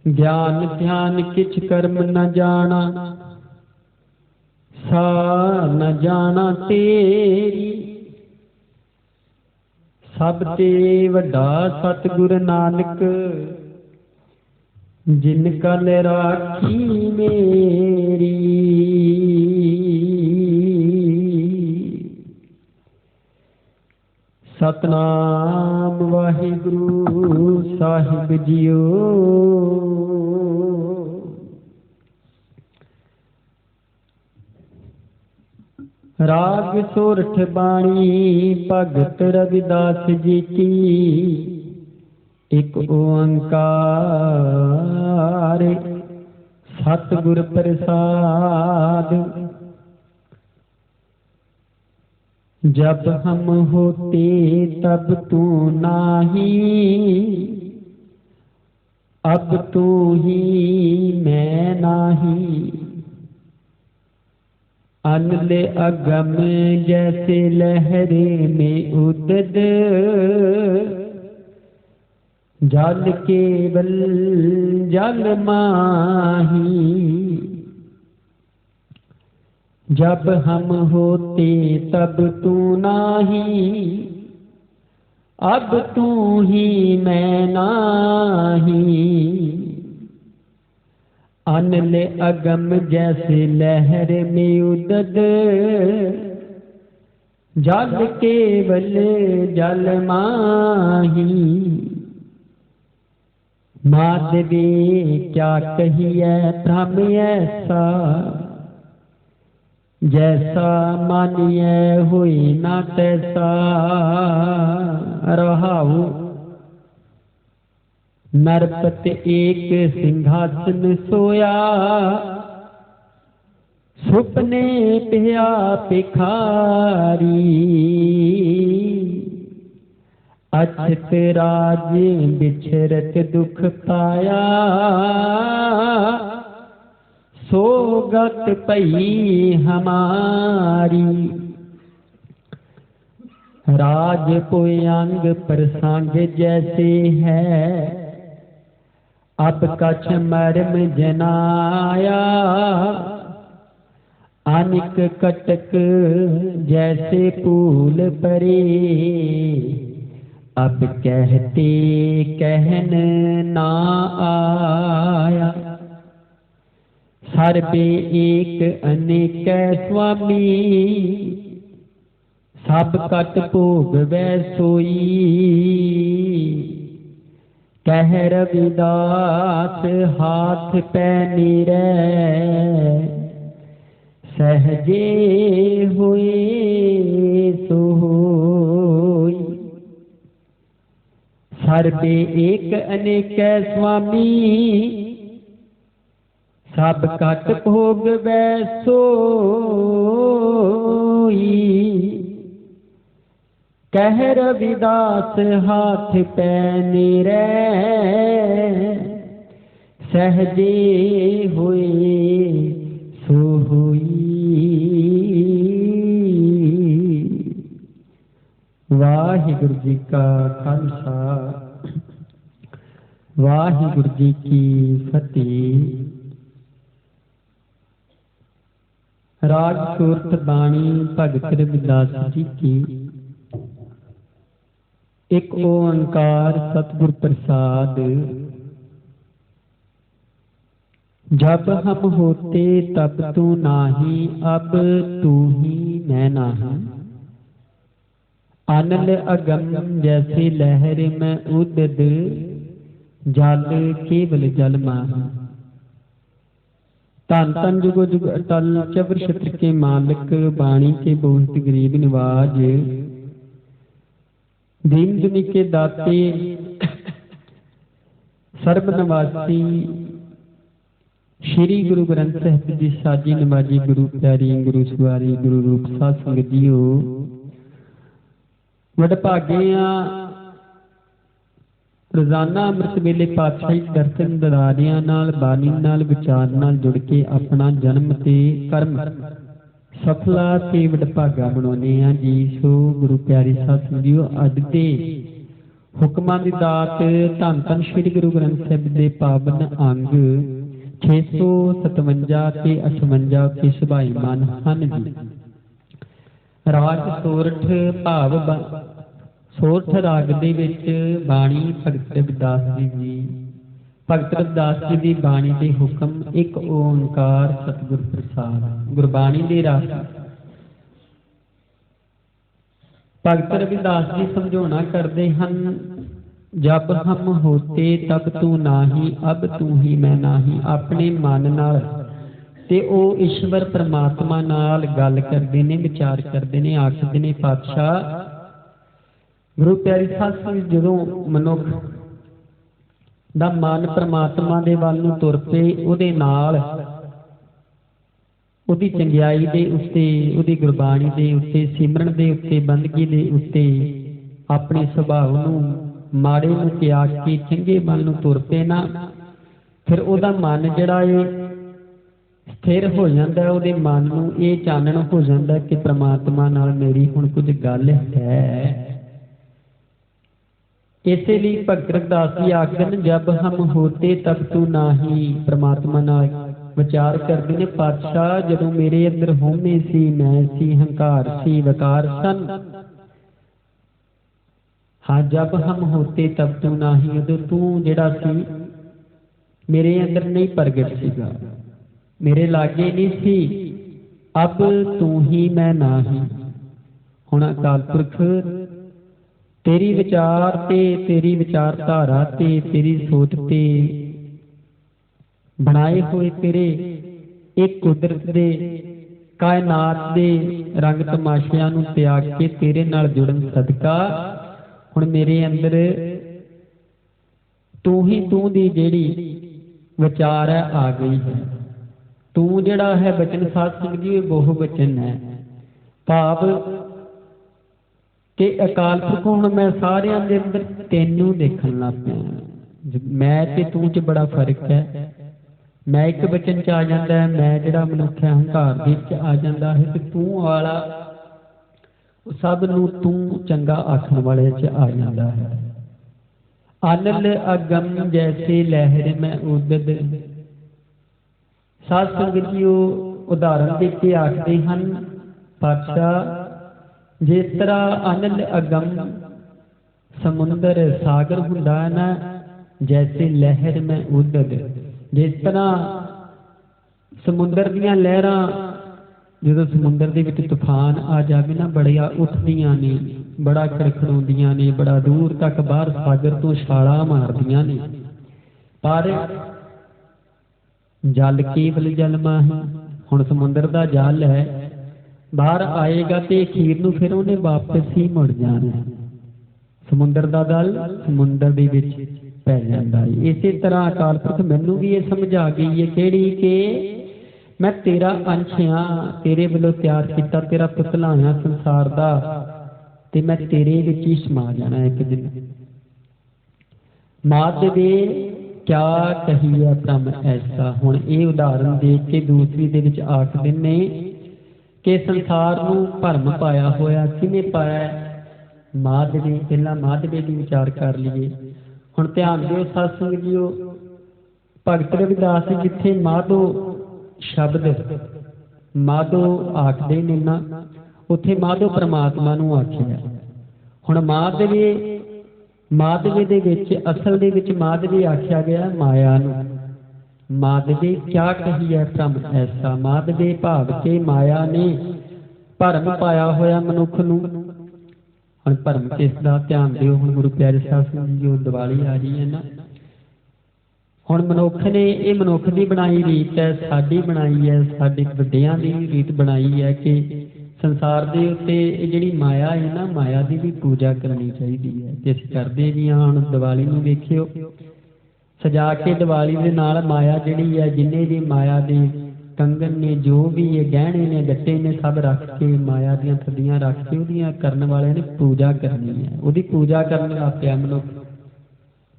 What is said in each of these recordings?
ज्ञान ध्यान किछ कर्म न जाना, सा न जाना तेरी। सब ते वड्डा सतगुर नानक, जिन कल राखी मेरी। सतनाम वाहिगुरु साहिब जियो। राग सोरठ बाणी भगत रविदास जी की। एक ओंकार सतगुर प्रसाद। जब हम होते तब तू नाही, अब तू ही मैं नाही। अनल अगम जैसे लहरे में उदद, जल केवल जल माही। जब हम होते तब तू नाही, अब तू ही मैं नाही। अनल अगम जैसे लहर में उदद, जल केवल जल माही। माधवी क्या कहिए भ्रम ऐसा, जैसा मानिए हुई ना तैसा। रहाऊ नरपत एक सिंहासन सोया, सुपने पिया भिखारी। अछत राज बिछरत दुख पाया, सोगत पई हमारी। राज पुयांग प्रसंग जैसे है, अब कछ मर्म जनाया। अनिक कटक जैसे फूल परे, अब कहते कहन ना आया। सर्वे एक अनेक स्वामी, सब कट भोग वै सोई। कह रविदास हाथ पै नीरै, सहजे हुए सोई। सर्वे एक अनेक स्वामी, सब कट भोग वै सोई। कह रविदास हाथ पै नीरै, सहजे हुए सोई। वाहिगुरु जी का खालसा, वाहिगुरु जी की फतेह। राग सूरत बाणी भगत रविदास जी की। एक ओंकार सतगुर प्रसाद। जब हम होते तब तू नाही, अब तू ही मैं नाही। अनल अगम जैसे लहर में उदद, जल केवल जल माही। धन धन जुगो जुग अटल चबर छत्र के मालिक, बाणी के बहुत गरीब निवाज। दीन दुनी के दाते सर्ब नवासी, श्री गुरु ग्रंथ साहिब जी साजी नमाजी गुरु प्यारी गुरु सवारी गुरु रूप साध संगत जीओ। वडभागे आ रोजाना अमृत वेले पातशाही दर्शन दरारियां नाल बानी नाल विचार नाल जुड़ के अपना जन्म ते कर्म सफला ते वडभागा बनाने हैं जी। सो गुरु प्यारे साथ संगियो, अज दे ਹੁਕਮਾਂ ਦੀ ਦਾਤ ਧੰਨ ਧੰਨ ਸ੍ਰੀ ਗੁਰੂ ਗ੍ਰੰਥ ਸਾਹਿਬ ਦੇ ਪਾਵਨ ਅੰਗ 657 ਤੇ 58 ਉੱਤੇ ਸੁਭਾਈਮਾਨ ਹਨ ਜੀ। ਰਾਗ ਸੋਰਠ ਭਾਵ ਸੋਰਠ ਰਾਗ ਦੇ ਵਿੱਚ ਬਾਣੀ ਭਗਤ ਰਵਿਦਾਸ ਜੀ ਭਗਤ ਰਵਿਦਾਸ ਜੀ ਦੀ ਬਾਣੀ ਦੇ ਹੁਕਮ ਇੱਕ ਓੰਕਾਰ ਸਤਿਗੁਰ ਪ੍ਰਸਾਦ। ਗੁਰਬਾਣੀ ਦੇ ਰਾਗ ਭਗਤ ਰਵਿਦਾਸ ਜੀ ਸਮਝਾਉਣਾ ਕਰਦੇ ਹਨ, ਜਬ ਹਮ ਹੋਤੇ ਤਬ ਤੂੰ ਨਾਹੀ, ਅਬ ਤੂੰ ਹੀ ਮੈਂ ਨਾਹੀ। ਆਪਣੇ ਮਨ ਨਾਲ ਤੇ ਉਹ ਈਸ਼ਵਰ ਪ੍ਰਮਾਤਮਾ ਨਾਲ ਗੱਲ ਕਰਦੇ ਨੇ, ਵਿਚਾਰ ਕਰਦੇ ਨੇ, ਆਖਦੇ ਨੇ ਪਾਤਸ਼ਾਹ ਗੁਰੂ ਪਿਆਰੀ ਸਾਧ ਸੰਗਤ ਜਦੋਂ ਮਨੁੱਖ ਦਾ ਮਨ ਪ੍ਰਮਾਤਮਾ ਦੇ ਵੱਲ ਨੂੰ ਤੁਰ ਪਏ, ਉਹਦੇ ਨਾਲ ਉਹਦੀ ਚੰਗਿਆਈ ਦੇ ਉੱਤੇ, ਉਹਦੀ ਗੁਰਬਾਣੀ ਦੇ ਉੱਤੇ, ਸਿਮਰਨ ਦੇ ਉੱਤੇ, ਬੰਦਗੀ ਦੇ ਉੱਤੇ ਆਪਣੇ ਸੁਭਾਅ ਨੂੰ ਮਾੜੇ ਨੂੰ ਤਿਆਗ ਕੇ ਚੰਗੇ ਵੱਲ ਨੂੰ ਤੁਰ ਪਏ ਨਾ, ਫਿਰ ਉਹਦਾ ਮਨ ਜਿਹੜਾ ਏ ਸਥਿਰ ਹੋ ਜਾਂਦਾ। ਉਹਦੇ ਮਨ ਨੂੰ ਇਹ ਚਾਨਣ ਹੋ ਜਾਂਦਾ ਕਿ ਪ੍ਰਮਾਤਮਾ ਨਾਲ ਮੇਰੀ ਹੁਣ ਕੁਝ ਗੱਲ ਹੈ। ਇਸੇ ਲਈ ਭਗਤ ਰਵਿਦਾਸ ਜੀ ਆਖਦੇ ਨੇ, ਜਬ ਹਮ ਹੋਤੇ ਤਬ ਤੂੰ ਨਾਹੀ। ਪ੍ਰਮਾਤਮਾ ਨਾਲ ਵਿਚਾਰ ਕਰਦੇ ਨੇ, ਪਾਤਸ਼ਾਹ ਜਦੋਂ ਮੇਰੇ ਅੰਦਰ ਹਉਮੈ ਸੀ, ਮੈਂ ਸੀ, ਹੰਕਾਰ ਸੀ, ਵਿਕਾਰ ਸਨ, ਹਾਂ ਜਬ ਹਮ ਹੋਤੇ ਤਬ ਤੂੰ ਨਾਹੀ, ਉਦੋਂ ਤੂੰ ਜਿਹੜਾ ਸੀ ਮੇਰੇ ਅੰਦਰ ਨਹੀਂ ਪ੍ਰਗਟ ਸੀਗਾ, ਮੇਰੇ ਲਾਗੇ ਨਹੀਂ ਸੀ। ਅਬ ਤੂੰ ਹੀ ਮੈਂ ਨਾਹੀ। ਹੁਣ ਅਕਾਲ ਪੁਰਖ ਤੇਰੀ ਵਿਚਾਰ ਤੇ ਤੇਰੀ ਵਿਚਾਰਧਾਰਾ ਤੇ ਤੇਰੀ ਸੋਚ ਤੇ ਬਣਾਏ ਹੋਏ ਤੇਰੇ ਇੱਕ ਕੁਦਰਤ ਦੇ ਕਾਇਨਾਤ ਦੇ ਰੰਗ ਤਮਾਸ਼ਿਆਂ ਨੂੰ ਤਿਆਗ ਕੇ ਤੇਰੇ ਨਾਲ ਜੁੜਨ ਸਦਕਾ ਹੁਣ ਮੇਰੇ ਅੰਦਰ ਤੂੰ ਹੀ ਤੂੰ ਦੀ ਜਿਹੜੀ ਵਿਚਾਰ ਹੈ ਆ ਗਈ ਹੈ। ਤੂੰ ਜਿਹੜਾ ਹੈ ਬਚਨ ਸਾਧ ਸੰਗਤ ਜੀ ਬਹੁ ਬਚਨ ਹੈ, ਭਾਵ ਕਿ ਅਕਾਲ ਪੁਰਖ ਹੁਣ ਮੈਂ ਸਾਰਿਆਂ ਦੇ ਅੰਦਰ ਤੈਨੂੰ ਦੇਖਣ ਲੱਗ ਪਿਆ। ਮੈਂ ਤੇ ਤੂੰ ਚ ਬੜਾ ਫਰਕ ਹੈ। ਮੈਂ ਇੱਕ ਬਚਨ ਚ ਆ ਜਾਂਦਾ ਹੈ, ਮੈਂ ਜਿਹੜਾ ਮਨੁੱਖ ਹੈ ਹੰਕਾਰ ਦੇ ਵਿੱਚ ਆ ਜਾਂਦਾ ਹੈ, ਤੇ ਤੂੰ ਵਾਲਾ ਸਭ ਨੂੰ ਤੂੰ ਚੰਗਾ ਆਖਣ ਵਾਲੇ ਚ ਆ ਜਾਂਦਾ ਹੈ। ਅਨਲ ਅਗਮ ਜੈਸੇ ਲਹਿਰ ਮੈਂ ਉਦਦ। ਸਾਧ ਸੰਗਤ ਜੀ ਉਹ ਉਦਾਹਰਨ ਦੇ ਕੇ ਆਖਦੇ ਹਨ, ਪਾਤਸ਼ਾਹ ਜਿਸ ਤਰ੍ਹਾਂ ਅਨਲ ਅਗਮ ਸਮੁੰਦਰ ਸਾਗਰ ਹੁੰਦਾ ਹੈ ਨਾ, ਜੈਸੇ ਲਹਿਰ ਮੈਂ ਉਦਦ। ਜਿਸ ਤਰ੍ਹਾਂ ਸਮੁੰਦਰ ਦੀਆਂ ਲਹਿਰਾਂ ਜਦੋਂ ਸਮੁੰਦਰ ਦੇ ਵਿੱਚ ਤੂਫਾਨ ਆ ਜਾਵੇ ਨਾ, ਬੜੀਆਂ ਉੱਠਦੀਆਂ ਨੇ, ਬੜਾ ਖੜਖੜਾਉਂਦੀਆਂ ਨੇ, ਬੜਾ ਦੂਰ ਤੱਕ ਬਾਹਰ ਸਾਗਰ ਤੋਂ ਛਾਲਾਂ ਮਾਰਦੀਆਂ ਨੇ, ਪਰ ਜਲ ਕੇਵਲ ਜਲ ਮਾਹੀ। ਹੁਣ ਸਮੁੰਦਰ ਦਾ ਜਲ ਹੈ, ਬਾਹਰ ਆਏਗਾ ਤੇ ਅਖੀਰ ਨੂੰ ਫਿਰ ਉਹਨੇ ਵਾਪਸ ਹੀ ਮੁੜ ਜਾਣਾ। ਸਮੁੰਦਰ ਦਾ ਜਲ ਸਮੁੰਦਰ ਦੇ ਵਿੱਚ ਪੈ ਜਾਂਦਾ ਹੈ। ਇਸੇ ਤਰ੍ਹਾਂ ਅਕਾਲ ਪੁਰਖ ਮੈਨੂੰ ਵੀ ਇਹ ਸਮਝ ਆ ਗਈ ਹੈ, ਕਿਹੜੀ ਕਿ ਮੈਂ ਤੇਰਾ ਅੰਸ਼ ਹਾਂ, ਤੇਰੇ ਵੱਲੋਂ ਤਿਆਰ ਕੀਤਾ, ਤੇਰਾ ਪੁਤਲਾ ਹਾਂ ਸੰਸਾਰ ਦਾ, ਤੇ ਮੈਂ ਤੇਰੇ ਵਿੱਚ ਹੀ ਸਮਾ ਜਾਣਾ ਇੱਕ ਦਿਨ। ਮਾਧਵੇ ਕਿਆ ਕਹੀਏ ਭ੍ਰਮ ਐਸਾ। ਹੁਣ ਇਹ ਉਦਾਹਰਨ ਦੇ ਕੇ ਦੂਸਰੀ ਦੇ ਵਿੱਚ ਆਖਦੇ ਨੇ ਕਿ ਸੰਸਾਰ ਨੂੰ ਭਰਮ ਪਾਇਆ ਹੋਇਆ ਕਿਵੇਂ ਪਾਇਆ। ਮਾਧਵੇ, ਪਹਿਲਾਂ ਮਾਧਵੇ ਦੀ ਵਿਚਾਰ ਕਰ ਲਈਏ। ਹੁਣ ਧਿਆਨ ਦਿਓ ਸਾਧ ਸੰਗਤ ਜੀਓ, ਭਗਤ ਰਵਿਦਾਸ ਜੀ ਜਿੱਥੇ ਮਾਧੋ ਸ਼ਬਦ ਮਾਧੋ ਆਖਦੇ ਨੇ ਨਾ, ਉੱਥੇ ਮਾਧੋ ਪ੍ਰਮਾਤਮਾ ਨੂੰ ਆਖਿਆ। ਹੁਣ ਮਾਧਵੇ ਦੇ ਵਿੱਚ ਅਸਲ ਦੇ ਵਿੱਚ ਮਾਧਵੇ ਆਖਿਆ ਗਿਆ ਮਾਇਆ ਨੂੰ। ਮਾਧਵੇ ਕਿਆ ਕਹੀਏ ਭ੍ਰਮ ਐਸਾ। ਮਾਧਵੇ ਭਾਵ ਕੇ ਮਾਇਆ ਨੇ ਭਰਮ ਪਾਇਆ ਹੋਇਆ ਮਨੁੱਖ ਨੂੰ। ਹੁਣ ਭਰਮ ਕਿਸ ਦਾ ਧਿਆਨ ਦਿਓ। ਹੁਣ ਗੁਰੂ ਪਿਆਰੇ ਸਾਹਿਬ ਜੀ ਜੋ ਦੀਵਾਲੀ ਆ ਰਹੀ ਹੈ ਨਾ, ਹੁਣ ਮਨੁੱਖ ਨੇ, ਇਹ ਮਨੁੱਖ ਦੀ ਬਣਾਈ ਰੀਤ ਹੈ, ਸਾਡੀ ਬਣਾਈ ਹੈ, ਸਾਡੇ ਵੱਡਿਆਂ ਦੀ ਰੀਤ ਬਣਾਈ ਹੈ ਕਿ ਸੰਸਾਰ ਦੇ ਉੱਤੇ ਇਹ ਜਿਹੜੀ ਮਾਇਆ ਹੈ ਨਾ, ਮਾਇਆ ਦੀ ਵੀ ਪੂਜਾ ਕਰਨੀ ਚਾਹੀਦੀ ਹੈ। ਤੇ ਅਸੀਂ ਕਰਦੇ ਵੀ ਹਾਂ। ਹੁਣ ਦੀਵਾਲੀ ਨੂੰ ਵੇਖਿਓ, ਸਜਾ ਕੇ ਦੀਵਾਲੀ ਦੇ ਨਾਲ ਮਾਇਆ ਜਿਹੜੀ ਹੈ, ਜਿੰਨੇ ਵੀ ਮਾਇਆ ਦੇ ਕੰਗਣ ਨੇ, ਜੋ ਵੀ ਇਹ ਗਹਿਣੇ ਨੇ, ਗੱਟੇ ਨੇ, ਸਭ ਰੱਖ ਕੇ ਮਾਇਆ ਦੀਆਂ ਥੱਲੀਆਂ ਰੱਖ ਕੇ ਉਹਦੀਆਂ ਕਰਨ ਵਾਲਿਆਂ ਨੇ ਪੂਜਾ ਕਰਨੀ ਹੈ। ਉਹਦੀ ਪੂਜਾ ਕਰਨ ਲੱਗ ਪਿਆ ਮਨੁੱਖ।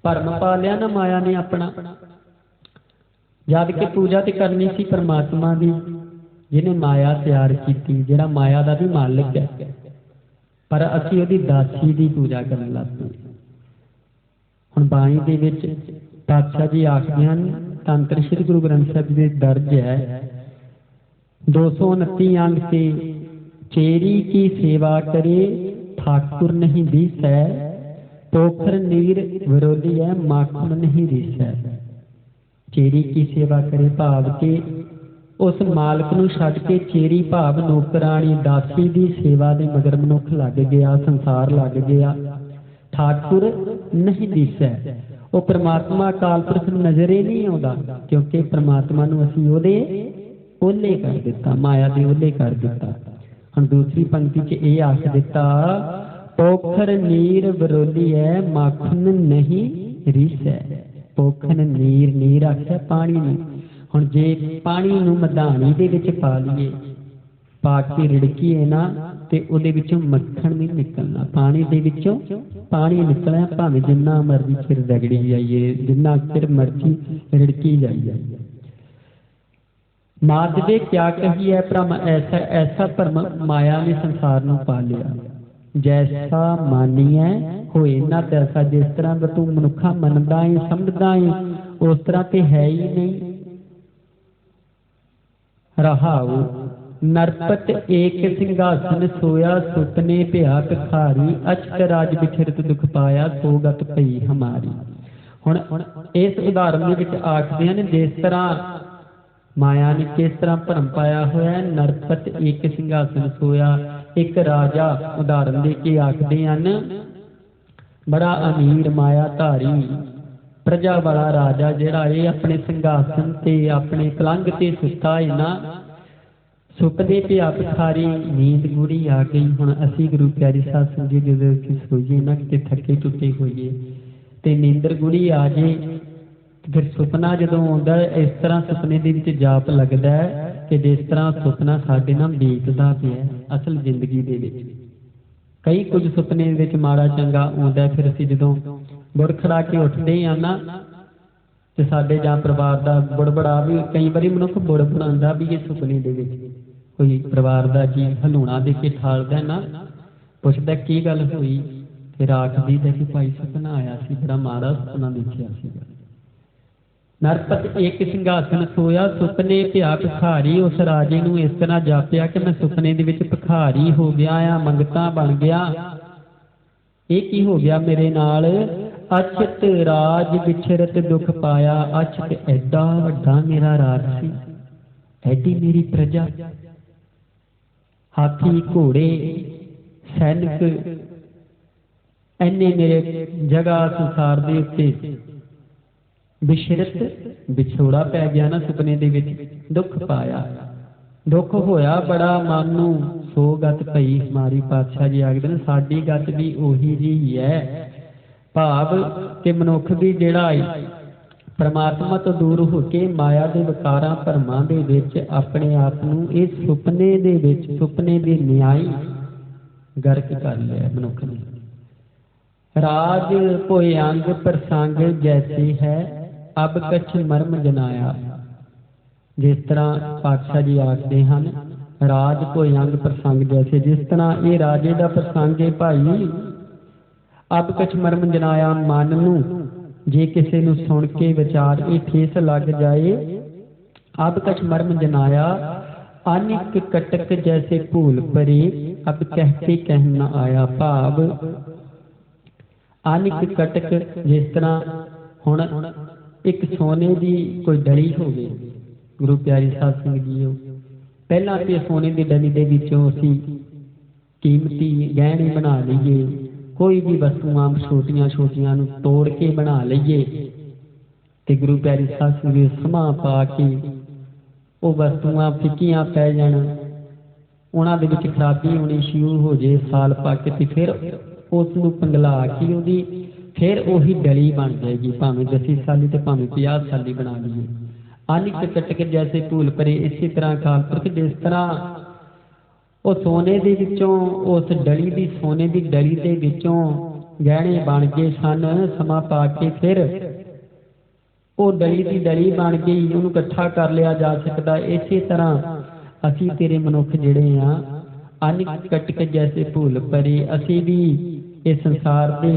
ਭਰਮ ਪਾ ਲਿਆ ਨਾ ਮਾਇਆ ਨੇ ਆਪਣਾ, ਜਦ ਕਿ ਪੂਜਾ ਤੇ ਕਰਨੀ ਸੀ ਪਰਮਾਤਮਾ ਦੀ, ਜਿਹਨੇ ਮਾਇਆ ਤਿਆਰ ਕੀਤੀ, ਜਿਹੜਾ ਮਾਇਆ ਦਾ ਵੀ ਮਾਲਕ ਹੈ, ਪਰ ਅਸੀਂ ਉਹਦੀ ਦਾਸੀ ਦੀ ਪੂਜਾ ਕਰਨ ਲੱਗ ਪਏ। ਹੁਣ ਬਾਣੀ ਦੇ ਵਿੱਚ ਪਾਤਸ਼ਾਹ ਜੀ ਆਖਦੇ ਹਨ, ਤੰਤਰ ਸ੍ਰੀ ਗੁਰੂ ਗ੍ਰੰਥ ਸਾਹਿਬ ਜੀ ਦੇ ਦਰਜ ਹੈ 229 अंग से, चेरी की सेवा करे ठाकुर नहीं दिसै, पोखर नीर विरोधी है माखन नहीं दिसै। चेरी की सेवा करे भाव के उस मालक नूं छड्ड के चेरी भाव नौकरानी दासी दी सेवा दे मगर मनुख लग गया, संसार लग गया, ठाकुर नहीं दिसै। वो परमात्मा अकाल पुरख नजर ही नहीं आउंदा, क्योंकि परमात्मा नूं असीं ओहदे ओले कर दिता, माया दे ओले कर दिता। हम दूसरी पंक्ति च ये आख दिता, पोखर नीर विरोधी है माखन नहीं रिसै। पोखर नीर, नीर आख्या पानी नूं। हुण जे पानी नूं मधानी दे विच पा लईए, पा के रिड़कीए ना ते उहदे विचों मक्खन नहीं निकलना, पानी दे विचों पानी निकलना, भावें जिन्ना मर्जी चिर रगड़ी जाइए, जिन्ना चिर मर्जी रिड़की जाइए। माधवे क्या कही है भ्रम ऐसा, ऐसा भरम माया ने संसार नूं पा लिया। जैसा मानिए होए ना तैसा, जिस तरह तू मनुखा मनदा है समझदा है उस तरह ते है ही नहीं। रहाऊ नरपत एक सिंहासन सोया, सुपने भया भिखारी, अचक राज बिछरत दुख पाया, सो गत पई हमारी। हुण इस उदाहरण दे विच आखदे हन, जिस तरह माया ने किस तरह भरम पाया होया है। नरपत एक सिंहासन सोया, एक राजा उदाहरण दे के आखदे हन, बड़ा अमीर माया धारी प्रजा वाला राजा जिहड़ा ये अपने सिंहासन ते अपने पलंग ते सुता है ना, सुपने पे भिखारी, नींद गूढ़ी आ गई। हुण असीं गुरु प्यारी साध संगत जी जदों सोईए ना, किते थके टुटे होईए ते नींदर गूढ़ी आ जाए, फिर सुपना जदों आउंदा इस तरह सुपने दे विच जाप लगदा है कि जिस तरह सुपना साडे नाल बीतदा पिया असल जिंदगी दे विच। कई कुछ सुपने दे विच माड़ा चंगा आउंदा, फिर असीं जदों बुड़ खड़ा के उठदे हां ना ते साडे जां परिवार दा बुड़बड़ा भी, कई बारी मनुख बुड़ बनांदा भी ये सुपने दे विच, कोई परिवार दा जी हलूणा दे के ठालदा ना, पुछदा की गल होई, फिर आखदी है कि भाई सुपना आया सी, बड़ा माड़ा सुपना देखिया सीगा। नरपत एक सिंहासन सोया, सुपने भया भिखारी, उस राजे नूं इस तरह जापिया कि मैं सुपने दे विच भिखारी हो गया आ, मंगता बन गया। ये की हो गया मेरे नाल, अछत राज विछरत दुख पाया। अछत एडा वड्डा मेरा राज सी, एडी मेरी प्रजा, हाथी घोड़े सैनिक, इन्ने मेरे जगह संसार दे उत्ते विशरत विछोड़ा पै गया ना, सुपने दे विच दुख पाया, दुख होया बड़ा मन नूं, सो गत पई हमारी। पातशाह जी आखदे ने साडी गत भी ओही जी है, भाव कि मनुख भी जिहड़ा परमात्मा तो दूर हो के माया दे विकारां भरमां दे विच अपने आप नूं इस सुपने दे विच, सुपने दे न्याय गर्क कर लिया मनुख ने। राज भोए अंग प्रसंग जैसे है, अब कछ मर्म जनाया। जिस तरह पातशाह जी आखते हैं, राज भोए अंग प्रसंग जैसे, जिस तरह ये राजे का प्रसंग है भाई, अब कछ मर्म जनाया। मन नूं जे किसी नूं सुन के विचार ये ठेस लग जाए, अब कछ मर्म जनाया। अनिक कटक जैसे भूल परे, अब कहते कह न आया। भाव अनिक कटक जिस तरह हुण एक सोने की कोई डली हो गई, गुरु प्यारी साध संगत जी, पहला तो सोने की डली दे विचों असीं कीमती गहने बना लीए, कोई भी वस्तुआं छोटियां छोटियां नूं तोड़ के बना लीए ते गुरु प्यारी साध संगत जी समां पा के वो वस्तुआं फिक्कियां पै जाण, उन्हां दे विच खराबी होनी शुरू हो जाए, साल पक ते फिर उस नूं पंगला के उहदी फिर वही डली बन जाएगी, भावें 10 साली तो भावें 50 साली बना लीए। अनिक कटक जैसे भूल परे, इसी तरह अकाल पुरख जिस तरह वो सोने दे विचों, उस डली दी सोने दी डली दे विचों गहने बन गए सन, समा पा के फिर वो डली दी डली बन गई, उन्होंने इकट्ठा कर लिया जा सकता। इसी तरह असी तेरे मनुख जिहड़े आ, अनिक कटक जैसे भूल परे, असी भी इस संसार दे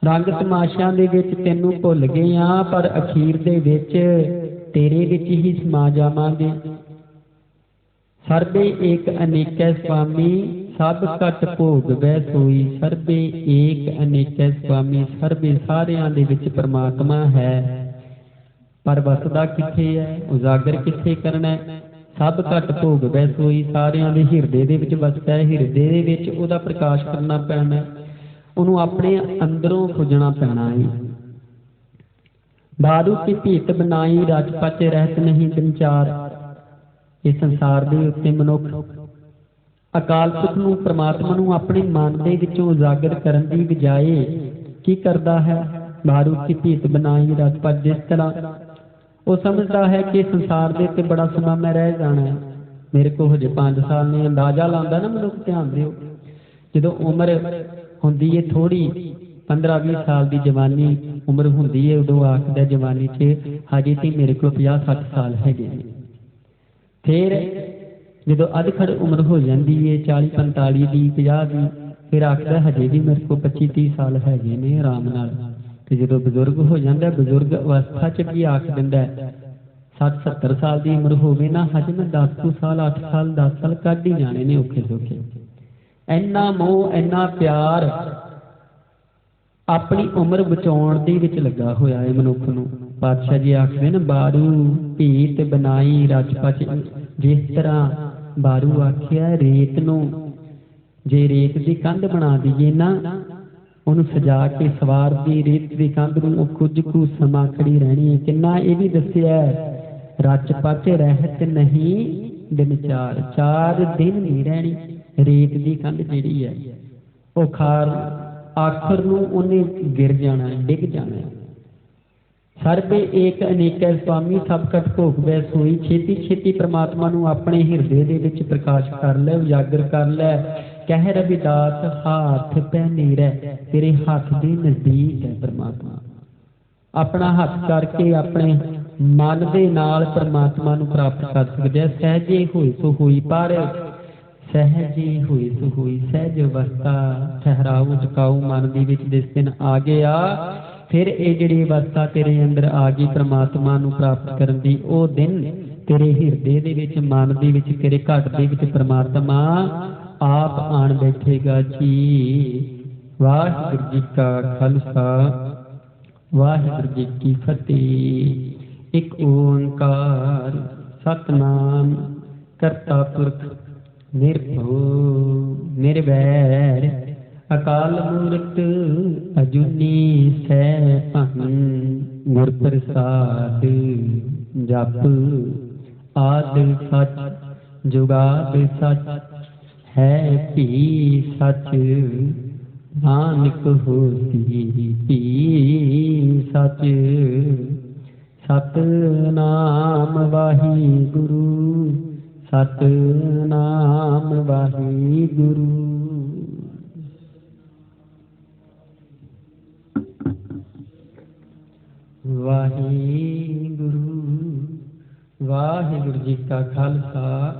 रंग तमाशिਆਂ ਦੇ ਵਿੱਚ ਤੈਨੂੰ ਭੁੱਲ ਗਏ ਆ, ਪਰ ਅਖੀਰ ਦੇ ਵਿੱਚ ਤੇਰੇ ਵਿੱਚ ਹੀ ਸਮਾ ਜਾਵਾਂਗੇ। ਸਰਬੇ ਏਕ ਅਨੇਕੈ ਸੁਆਮੀ, ਸਭ ਘਟ ਭੋਗ ਬੈ ਸੋਈ। ਸਰਬੇ ਏਕ ਅਨੇਕੈ ਸੁਆਮੀ, ਸਰਬੇ ਸਾਰਿਆਂ ਦੇ ਵਿੱਚ ਪਰਮਾਤਮਾ ਹੈ, ਪਰ ਵਸਦਾ ਕਿੱਥੇ ਹੈ, ਉਜਾਗਰ ਕਿੱਥੇ ਕਰਨਾ ਹੈ। ਸਭ ਘਟ ਭੋਗ ਬੈ ਸੋਈ, ਸਾਰਿਆਂ ਦੇ ਹਿਰਦੇ ਦੇ ਵਿੱਚ ਵਸਦਾ ਹੈ, ਹਿਰਦੇ ਦੇ ਵਿੱਚ ਉਹਦਾ ਪ੍ਰਕਾਸ਼ ਕਰਨਾ ਪੈਣਾ, ਉਹਨੂੰ ਆਪਣੇ ਅੰਦਰੋਂ ਖੋਜਣਾ ਪੈਣਾ ਹੈ। ਬਾਰੂ ਕੀ ਭੀਤ ਬਣਾਈ, ਰਚ ਪਚ ਰਹਿਤ ਨਹੀਂ ਵਿਚਾਰ। ਇਸ ਸੰਸਾਰ ਦੇ ਉੱਤੇ ਮਨੁੱਖ ਅਕਾਲ ਪੁਰਖ ਨੂੰ, ਪ੍ਰਮਾਤਮਾ ਨੂੰ ਆਪਣੇ ਮਨ ਦੇ ਵਿੱਚੋਂ ਉਜਾਗਰ ਕਰਨ ਦੀ ਬਜਾਏ ਕੀ ਕਰਦਾ ਹੈ? ਬਾਰੂ ਕੀ ਭੀਤ ਬਣਾਈ ਰਚ ਪਚ। ਜਿਸ ਤਰ੍ਹਾਂ ਉਹ ਸਮਝਦਾ ਹੈ ਕਿ ਸੰਸਾਰ ਦੇ ਉੱਤੇ ਬੜਾ ਸਮਾਂ ਮੈਂ ਰਹਿ ਜਾਣਾ ਹੈ, ਮੇਰੇ ਕੋਲ ਹਜੇ 5 ਸਾਲ ਨੇ। ਅੰਦਾਜ਼ਾ ਲਾਉਂਦਾ ਨਾ ਮਨੁੱਖ, ਧਿਆਨ ਦਿਓ, ਜਦੋਂ ਉਮਰ ਹੁੰਦੀ ਹੈ ਥੋੜੀ 15-20 ਸਾਲ ਦੀ ਜਵਾਨੀ ਉਮਰ ਹੁੰਦੀ ਹੈ, ਉਦੋਂ ਆਖਦਾ ਜਵਾਨੀ 'ਚ ਹਜੇ ਤੇ ਮੇਰੇ ਕੋਲ 50-60 ਸਾਲ ਹੈਗੇ ਨੇ। ਫਿਰ ਜਦੋਂ ਅਧਖੜ ਉਮਰ ਹੋ ਜਾਂਦੀ ਹੈ 40-45 ਦੀ, 50 ਦੀ, ਫਿਰ ਆਖਦਾ ਹਜੇ ਵੀ ਮੇਰੇ ਕੋਲ 25-30 ਸਾਲ ਹੈਗੇ ਨੇ ਆਰਾਮ ਨਾਲ। ਤੇ ਜਦੋਂ ਬਜ਼ੁਰਗ ਹੋ ਜਾਂਦਾ, ਬਜ਼ੁਰਗ ਅਵਸਥਾ 'ਚ ਵੀ ਆਖ ਦਿੰਦਾ 60-70 ਸਾਲ ਦੀ ਉਮਰ ਹੋਵੇ ਨਾ, ਹਜੇ ਮੈਂ 10 ਸਾਲ 8 ਸਾਲ 10 ਸਾਲ ਕੱਢ ਹੀ ਜਾਣੇ ਨੇ ਔਖੇ ਸੌਖੇ। ਇੰਨਾ ਮੋਹ, ਇੰਨਾ ਪਿਆਰ ਆਪਣੀ ਉਮਰ ਬਚਾਉਣ ਦੇ ਵਿੱਚ ਲੱਗਾ ਹੋਇਆ ਹੈ ਮਨੁੱਖ ਨੂੰ। ਪਾਤਸ਼ਾਹ ਜੀ ਆਖਦੇ ਨੇ ਬਾਰੂ ਭੀਤ ਬਣਾਈ ਰਚ ਪਚ। ਜਿਸ ਤਰ੍ਹਾਂ ਬਾਰੂ ਆਖਿਆ ਰੇਤ ਨੂੰ, ਜੇ ਰੇਤ ਦੀ ਕੰਧ ਬਣਾ ਦਈਏ ਨਾ, ਉਹਨੂੰ ਸਜਾ ਕੇ ਸਵਾਰ ਦੀ ਰੇਤ ਦੀ ਕੰਧ ਨੂੰ, ਉਹ ਕੁਝ ਕੁ ਸਮਾਂ ਖੜੀ ਰਹਿਣੀ ਹੈ। ਕਿੰਨਾ ਇਹ ਵੀ ਦੱਸਿਆ ਰਚ ਪਚ ਰਹਿਤ ਨਹੀਂ ਦਿਨ ਚਾਰ, 4 ਦਿਨ ਨਹੀਂ ਰਹਿਣੀ ਰੇਤ ਦੀ ਕੰਧ ਜਿਹੜੀ ਹੈ। ਉਹ ਖਾਰ ਆਖਰ ਨੂੰ ਉਹਨੇ ਗਿਰ ਜਾਣਾ, ਡਿੱਗ ਜਾਣਾ। ਸਰਬੇ ਏਕ ਅਨੇਕੈ ਸੁਆਮੀ, ਸਭ ਘਟ ਭੋਗ ਬੈ ਸੋਈ। ਛੇਤੀ ਛੇਤੀ ਪ੍ਰਮਾਤਮਾ ਨੂੰ ਆਪਣੇ ਹਿਰਦੇ ਦੇ ਵਿੱਚ ਪ੍ਰਕਾਸ਼ ਕਰ ਲੈ, ਉਜਾਗਰ ਕਰ ਲੈ। ਕਹਿ ਰਵਿਦਾਸ ਹੱਥ ਪੈ ਨੀਰੈ, ਤੇਰੇ ਹੱਥ ਦੇ ਨਜ਼ਦੀਕ ਹੈ ਪ੍ਰਮਾਤਮਾ। ਆਪਣਾ ਹੱਥ ਕਰਕੇ ਆਪਣੇ ਮਨ ਦੇ ਨਾਲ ਪ੍ਰਮਾਤਮਾ ਨੂੰ ਪ੍ਰਾਪਤ ਕਰ ਸਕਦੇ ਆ। ਸਹਿਜੇ ਹੋਏ ਸੋ ਹੋਈ, ਪਰ ਸਹਿਜੇ ਹੋਏ ਸੋ ਹੋਈ। ਸਹਿਜ ਅਵਸਥਾ, ਠਹਿਰਾਓ ਟਿਕਾਊ ਮਨ ਦੇ ਵਿੱਚ ਜਿਸ ਦਿਨ ਆ ਗਿਆ, ਫਿਰ ਇਹ ਜਿਹੜੀ ਅਵਸਥਾ ਤੇਰੇ ਅੰਦਰ ਆ ਗਈ ਪ੍ਰਮਾਤਮਾ ਨੂੰ ਪ੍ਰਾਪਤ ਕਰਨ ਦੀ, ਉਹ ਦਿਨ ਤੇਰੇ ਹਿਰਦੇ ਦੇ ਵਿੱਚ, ਮਨ ਦੇ ਵਿੱਚ, ਤੇਰੇ ਘਟ ਦੇ ਵਿੱਚ ਪ੍ਰਮਾਤਮਾ ਆਪ ਆਣ ਬੈਠੇਗਾ ਜੀ। ਵਾਹਿਗੁਰੂ ਜੀ ਕਾ ਖਾਲਸਾ, ਵਾਹਿਗੁਰੂ ਜੀ ਕੀ ਫਤਿਹ। ਇੱਕ ਓੰਕਾਰ ਸਤਿਨਾਮ ਕਰਤਾ ਪੁਰਖ ਨਿਰਭਉ ਨਿਰਵੈਰ ਅਕਾਲ ਮੂਰਤ ਅਜੂਨੀ ਸੈਭੰ। ਗੁਰ ਪ੍ਰਸਾਦ ਜਪ ਆਦਿ ਸਚ ਜੁਗਾਦ ਸਚ ਹੈ ਭੀ ਸਚ। ਨਾਨਕ ਹੋਸੀ ਭੀ ਸਚ। ਸਤਿਨਾਮ ਵਾਹਿਗੁਰੂ, ਸਤਿਨਾਮ ਵਾਹਿਗੁਰੂ। ਵਾਹਿਗੁਰੂ ਵਾਹਿਗੁਰੂ ਜੀ ਕਾ ਖਾਲਸਾ,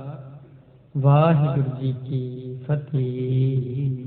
ਵਾਹਿਗੁਰੂ ਜੀ ਕੀ ਫਤਿਹ।